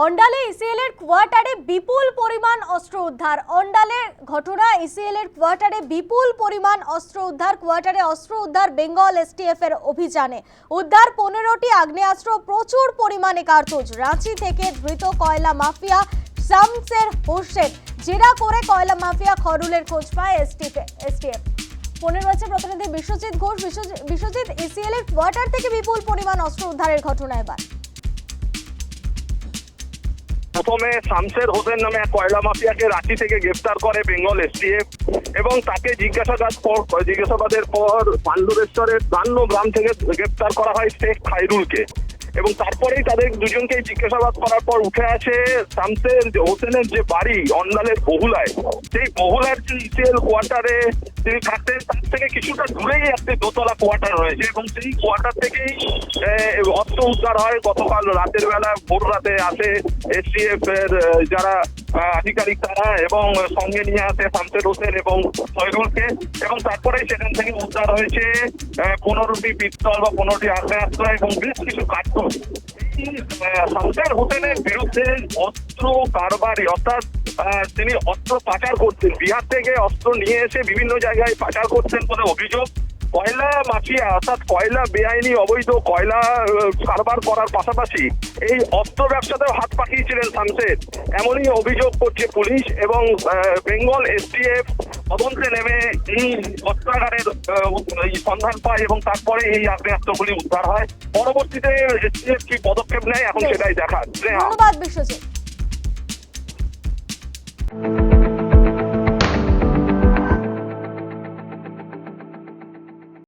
অন্ডালে ECL এর কোয়ার্টারে বিপুল পরিমাণ অস্ত্র উদ্ধার। অন্ডালের ঘটনা, ইসিএল এর কোয়ার্টারে বিপুল পরিমাণ অস্ত্র উদ্ধার। কোয়ার্টারে অস্ত্র উদ্ধার বেঙ্গল এসটিএফ এর অভিযানে। উদ্ধার 15টি আগ্নেয়াস্ত্র, প্রচুর পরিমাণে কার্তুজ। রাঁচি থেকে ধৃত কয়লা মাফিয়া শামসের হোসেন। জেরা করে কয়লা মাফিয়া খরুলের খোঁজ পায় এসটিএফ। ফোনে রয়েছে প্রতিনিধি বিশ্বজিৎ ঘোষ। বিশ্বজিৎ, ইসিএল এর কোয়ার্টার থেকে বিপুল পরিমাণ অস্ত্র উদ্ধারের ঘটনা এবার। প্রথমে শামসের হোসেন নামে এক কয়লা মাফিয়াকে রাঁচি থেকে গ্রেফতার করে বেঙ্গল এসটিএফ এবং তাকে জিজ্ঞাসাবাদের পর পাণ্ডবেশ্বরের 52 গ্রাম থেকে গ্রেফতার করা হয় শেখ খায়রুলকে এবং তারপরেই তাদের দুজনকেই জিজ্ঞাসাবাদ করার পর উঠে আসে শামসের হোসেনের যে বাড়ি অন্ডালের বহুলায়, সেই বহুলার যে ইসিএল কোয়ার্টারে তিনি থাকতেন তার থেকে কিছুটা দূরেই একটি দোতলা কোয়ার্টার রয়েছে এবং সেই কোয়ার্টার থেকেই অস্ত্র উদ্ধার হয়। গতকাল রাতের বেলা ভোর রাতে আসে এসটিএফ এর যারা আধিকারিক তারা এবং সঙ্গে নিয়ে আসে শামসের হোসেন এবং খয়রুলকে এবং তারপরে সেখান থেকে উদ্ধার হয়েছে 15টি পিস্তল বা 15টি আগ্নেয়াস্ত্র এবং বেশ কিছু কার্তুজ। শামসের হোসেনের বিরুদ্ধে অস্ত্র কারবারি অর্থাৎ তিনি অস্ত্র পাচার করতেন, বিহার থেকে অস্ত্র নিয়ে এসে বিভিন্ন জায়গায় পাচার করতেন বলে অভিযোগ। কয়লা মাফিয়া অর্থাৎ কয়লা বেআইনি অবৈধ কয়লা কারবার করার পাশাপাশি এই অস্ত্র ব্যবসাতেও হাত পাকিয়েছিলেন শামসের, এমনই অভিযোগ করছে পুলিশ এবং বেঙ্গল এসটিএফ তদন্তে নেমে এই অস্ত্রাগারের সন্ধান পায় এবং তারপরে এই আগ্নেয়াস্ত্রগুলি উদ্ধার হয়। পরবর্তীতে এসটিএফ কি পদক্ষেপ নেয় এখন সেটাই দেখা। ধন্যবাদ বিশ্বজিৎ।